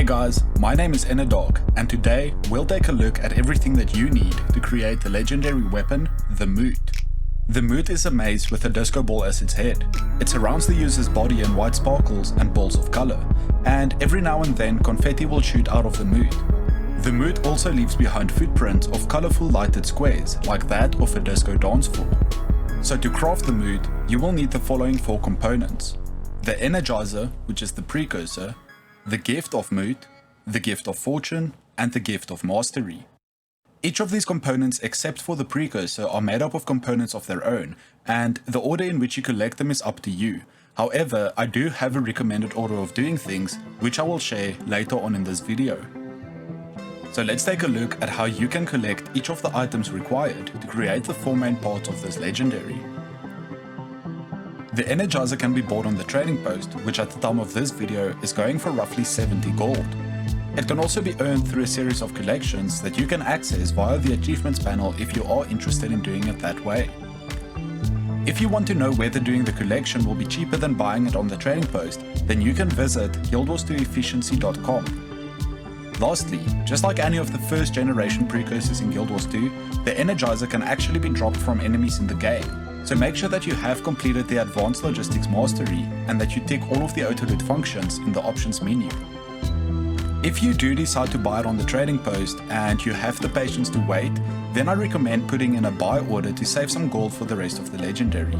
guys, my name is Enerdog, and today we'll take a look at everything that you need to create the legendary weapon, the Moot. The Moot is a mace with a disco ball as its head. It surrounds the user's body in white sparkles and balls of color, and every now and then confetti will shoot out of the Moot. The Moot also leaves behind footprints of colorful lighted squares, like that of a disco dance floor. So to craft the Moot, you will need the following 4 components: the Energizer, which is the precursor, the Gift of Moot, the Gift of Fortune, and the Gift of Mastery. Each of these components except for the precursor are made up of components of their own, and the order in which you collect them is up to you. However, I do have a recommended order of doing things, which I will share later on in this video. So let's take a look at how you can collect each of the items required to create the 4 main parts of this legendary. The Energizer can be bought on the trading post, which at the time of this video is going for roughly 70 gold. It can also be earned through a series of collections that you can access via the achievements panel if you are interested in doing it that way. If you want to know whether doing the collection will be cheaper than buying it on the trading post, then you can visit guildwars2efficiency.com. Lastly, just like any of the first generation precursors in Guild Wars 2, the Energizer can actually be dropped from enemies in the game. So make sure that you have completed the Advanced Logistics Mastery and that you tick all of the auto-loot functions in the options menu. If you do decide to buy it on the trading post and you have the patience to wait, then I recommend putting in a buy order to save some gold for the rest of the legendary.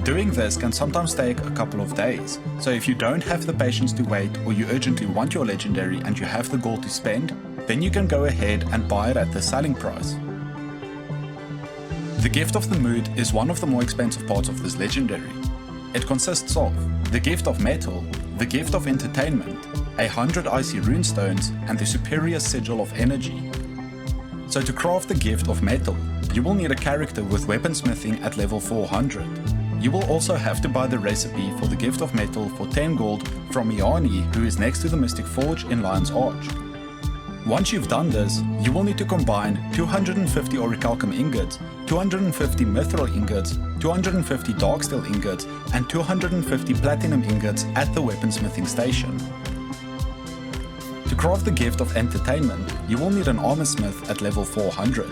Doing this can sometimes take a couple of days, so if you don't have the patience to wait or you urgently want your legendary and you have the gold to spend, then you can go ahead and buy it at the selling price. The Gift of the Moot is one of the more expensive parts of this legendary. It consists of the Gift of Metal, the Gift of Entertainment, 100 icy runestones, and the superior Sigil of Energy. So to craft the Gift of Metal, you will need a character with weaponsmithing at level 400. You will also have to buy the recipe for the Gift of Metal for 10 gold from Iani, who is next to the Mystic Forge in Lion's Arch. Once you've done this, you will need to combine 250 Orichalcum ingots, 250 Mithril ingots, 250 Darksteel ingots, and 250 Platinum ingots at the weaponsmithing station. To craft the Gift of Entertainment, you will need an Armorsmith at level 400.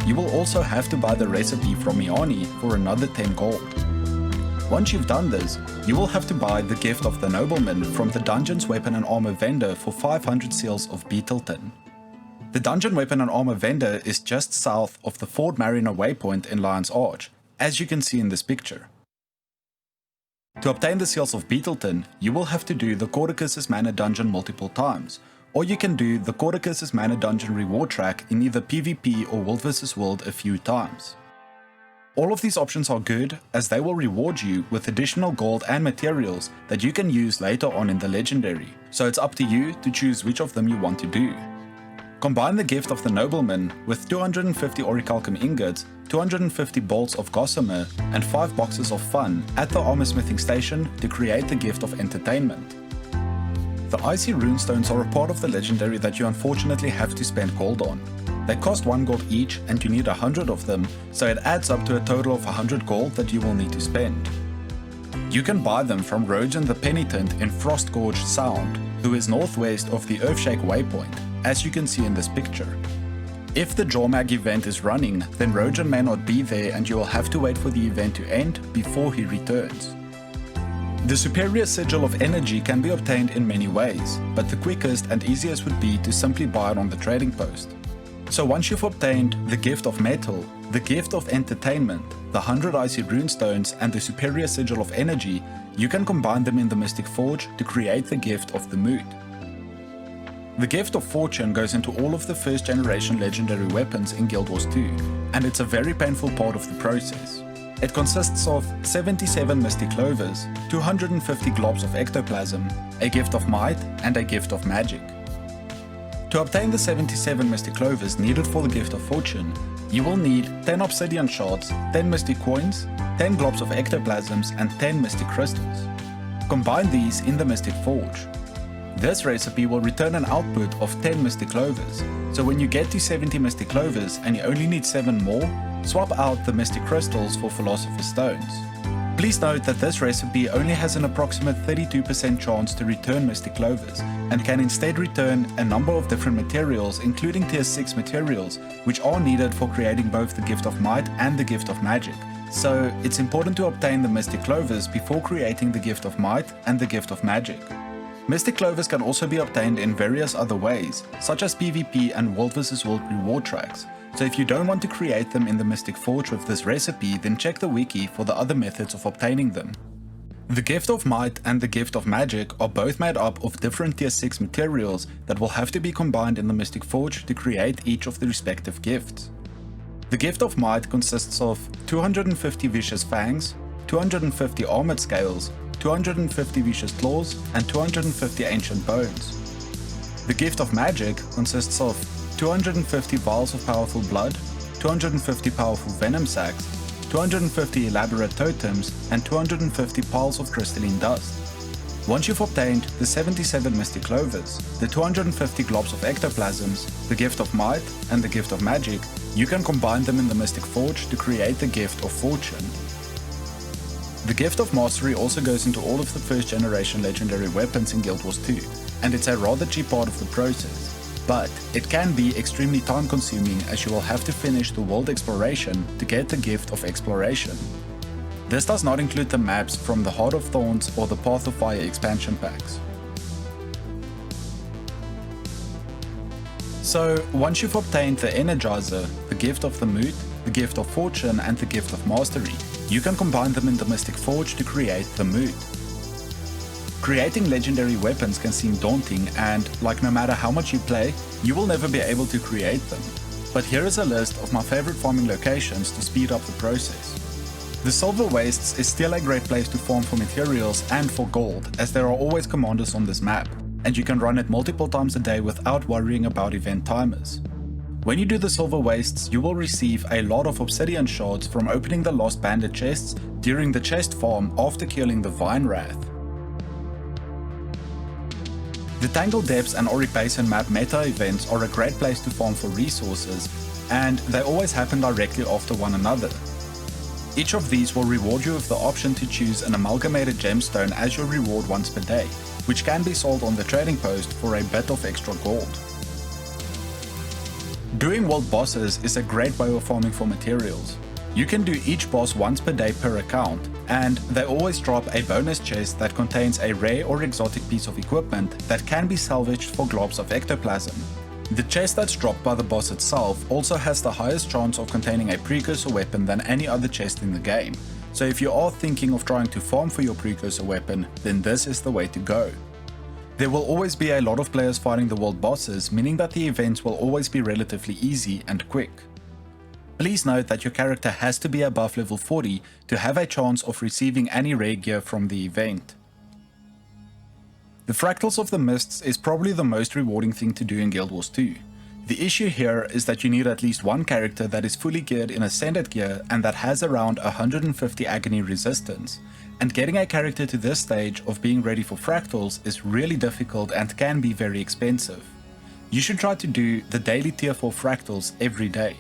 You will also have to buy the recipe from Iani for another 10 gold. Once you've done this, you will have to buy the Gift of the Nobleman from the Dungeon's Weapon and Armor vendor for 500 seals of Beetleton. The Dungeon Weapon and Armor vendor is just south of the Fort Mariner waypoint in Lion's Arch, as you can see in this picture. To obtain the seals of Beetleton, you will have to do the Cordicus's Manor dungeon multiple times, or you can do the Cordicus's Manor dungeon reward track in either PvP or World vs World a few times. All of these options are good, as they will reward you with additional gold and materials that you can use later on in the legendary, so it's up to you to choose which of them you want to do. Combine the Gift of the Nobleman with 250 Orichalcum ingots, 250 bolts of gossamer, and 5 boxes of fun at the armorsmithing station to create the Gift of Entertainment. The icy runestones are a part of the legendary that you unfortunately have to spend gold on. They cost 1 gold each and you need 100 of them, so it adds up to a total of 100 gold that you will need to spend. You can buy them from Rojan the Penitent in Frostgorge Sound, who is northwest of the Earthshake waypoint, as you can see in this picture. If the Jormag event is running, then Rojan may not be there and you will have to wait for the event to end before he returns. The superior Sigil of Energy can be obtained in many ways, but the quickest and easiest would be to simply buy it on the trading post. So once you've obtained the Gift of Metal, the Gift of Entertainment, the 100 icy runestones, and the superior Sigil of Energy, you can combine them in the Mystic Forge to create the Gift of the Moot. The Gift of Fortune goes into all of the first generation legendary weapons in Guild Wars 2, and it's a very painful part of the process. It consists of 77 Mystic Clovers, 250 globs of ectoplasm, a Gift of Might, and a Gift of Magic. To obtain the 77 Mystic Clovers needed for the Gift of Fortune, you will need 10 Obsidian Shards, 10 Mystic Coins, 10 globs of ectoplasms, and 10 Mystic Crystals. Combine these in the Mystic Forge. This recipe will return an output of 10 Mystic Clovers, so when you get to 70 Mystic Clovers and you only need 7 more, swap out the Mystic Crystals for Philosopher's Stones. Please note that this recipe only has an approximate 32% chance to return Mystic Clovers, and can instead return a number of different materials, including tier 6 materials, which are needed for creating both the Gift of Might and the Gift of Magic. So it's important to obtain the Mystic Clovers before creating the Gift of Might and the Gift of Magic. Mystic Clovers can also be obtained in various other ways, such as PvP and World vs World reward tracks. So if you don't want to create them in the Mystic Forge with this recipe, then check the wiki for the other methods of obtaining them. The Gift of Might and the Gift of Magic are both made up of different tier 6 materials that will have to be combined in the Mystic Forge to create each of the respective gifts. The Gift of Might consists of 250 Vicious Fangs, 250 Armored Scales, 250 Vicious Claws, and 250 Ancient Bones. The Gift of Magic consists of 250 Vials of Powerful Blood, 250 Powerful Venom Sacs, 250 Elaborate Totems, and 250 Piles of Crystalline Dust. Once you've obtained the 77 Mystic Clovers, the 250 Globs of Ectoplasms, the Gift of Might, and the Gift of Magic, you can combine them in the Mystic Forge to create the Gift of Fortune. The Gift of Mastery also goes into all of the first generation legendary weapons in Guild Wars 2, and it's a rather cheap part of the process. But it can be extremely time consuming, as you will have to finish the world exploration to get the Gift of Exploration. This does not include the maps from the Heart of Thorns or the Path of Fire expansion packs. So once you've obtained the Energizer, the Gift of the Moot, the Gift of Fortune, and the Gift of Mastery, you can combine them in the Mystic Forge to create the Moot. Creating legendary weapons can seem daunting, and like no matter how much you play, you will never be able to create them. But here is a list of my favorite farming locations to speed up the process. The Silverwastes is still a great place to farm for materials and for gold, as there are always commanders on this map, and you can run it multiple times a day without worrying about event timers. When you do the Silverwastes, you will receive a lot of obsidian shards from opening the Lost Bandit chests during the chest farm after killing the Vine Wrath. The Tangled Depths and AURIC Basin map meta events are a great place to farm for resources, and they always happen directly after one another. Each of these will reward you with the option to choose an amalgamated gemstone as your reward once per day, which can be sold on the trading post for a bit of extra gold. Doing world bosses is a great way of farming for materials. You can do each boss once per day per account, and they always drop a bonus chest that contains a rare or exotic piece of equipment that can be salvaged for globs of ectoplasm. The chest that's dropped by the boss itself also has the highest chance of containing a precursor weapon than any other chest in the game, so if you are thinking of trying to farm for your precursor weapon, then this is the way to go. There will always be a lot of players fighting the world bosses, meaning that the events will always be relatively easy and quick. Please note that your character has to be above level 40 to have a chance of receiving any rare gear from the event. The Fractals of the Mists is probably the most rewarding thing to do in Guild Wars 2. The issue here is that you need at least one character that is fully geared in Ascended gear and that has around 150 agony resistance, and getting a character to this stage of being ready for Fractals is really difficult and can be very expensive. You should try to do the daily tier 4 Fractals every day.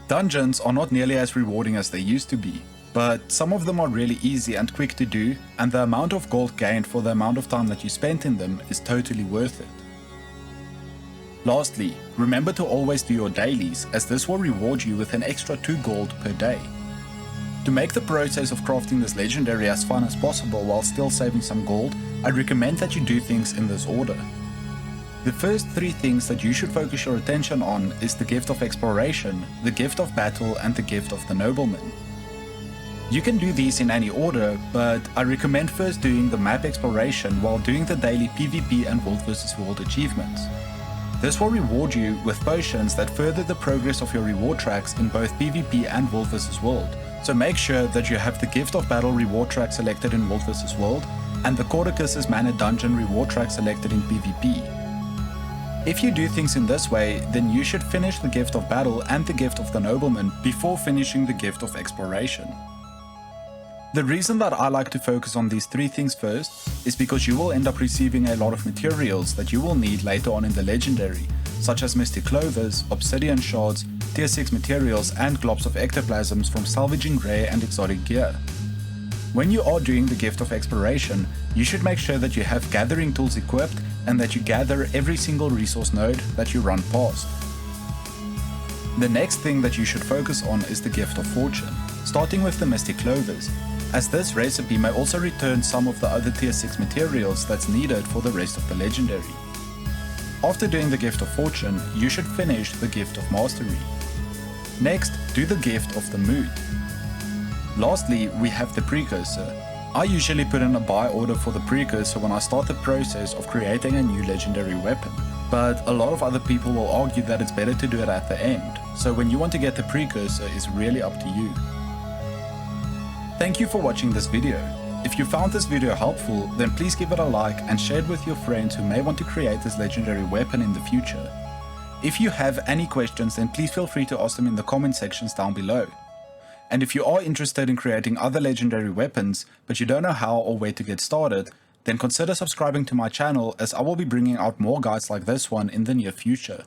Dungeons are not nearly as rewarding as they used to be, but some of them are really easy and quick to do, and the amount of gold gained for the amount of time that you spent in them is totally worth it. Lastly, remember to always do your dailies, as this will reward you with an extra 2 gold per day. To make the process of crafting this legendary as fun as possible while still saving some gold, I'd recommend that you do things in this order. The first 3 things that you should focus your attention on is the Gift of Exploration, the Gift of Battle, and the Gift of the Nobleman. You can do these in any order, but I recommend first doing the map exploration while doing the daily PvP and World vs World achievements. This will reward you with potions that further the progress of your reward tracks in both PvP and World vs World, so make sure that you have the Gift of Battle reward track selected in World vs World and the Cordicus's Manor Dungeon reward track selected in PvP. If you do things in this way, then you should finish the Gift of Battle and the Gift of the Nobleman before finishing the Gift of Exploration. The reason that I like to focus on these 3 things first is because you will end up receiving a lot of materials that you will need later on in the Legendary, such as Mystic Clovers, Obsidian Shards, Tier 6 materials and globs of ectoplasms from salvaging rare and exotic gear. When you are doing the Gift of Exploration, you should make sure that you have gathering tools equipped and that you gather every single resource node that you run past. The next thing that you should focus on is the Gift of Fortune, starting with the Mystic Clovers, as this recipe may also return some of the other tier 6 materials that's needed for the rest of the Legendary. After doing the Gift of Fortune, you should finish the Gift of Mastery. Next, do the Gift of the Moot. Lastly, we have the Precursor. I usually put in a buy order for the Precursor when I start the process of creating a new legendary weapon, but a lot of other people will argue that it's better to do it at the end, so when you want to get the Precursor is really up to you. Thank you for watching this video. If you found this video helpful, then please give it a like and share it with your friends who may want to create this legendary weapon in the future. If you have any questions, then please feel free to ask them in the comment sections down below. And if you are interested in creating other legendary weapons, but you don't know how or where to get started, then consider subscribing to my channel, as I will be bringing out more guides like this one in the near future.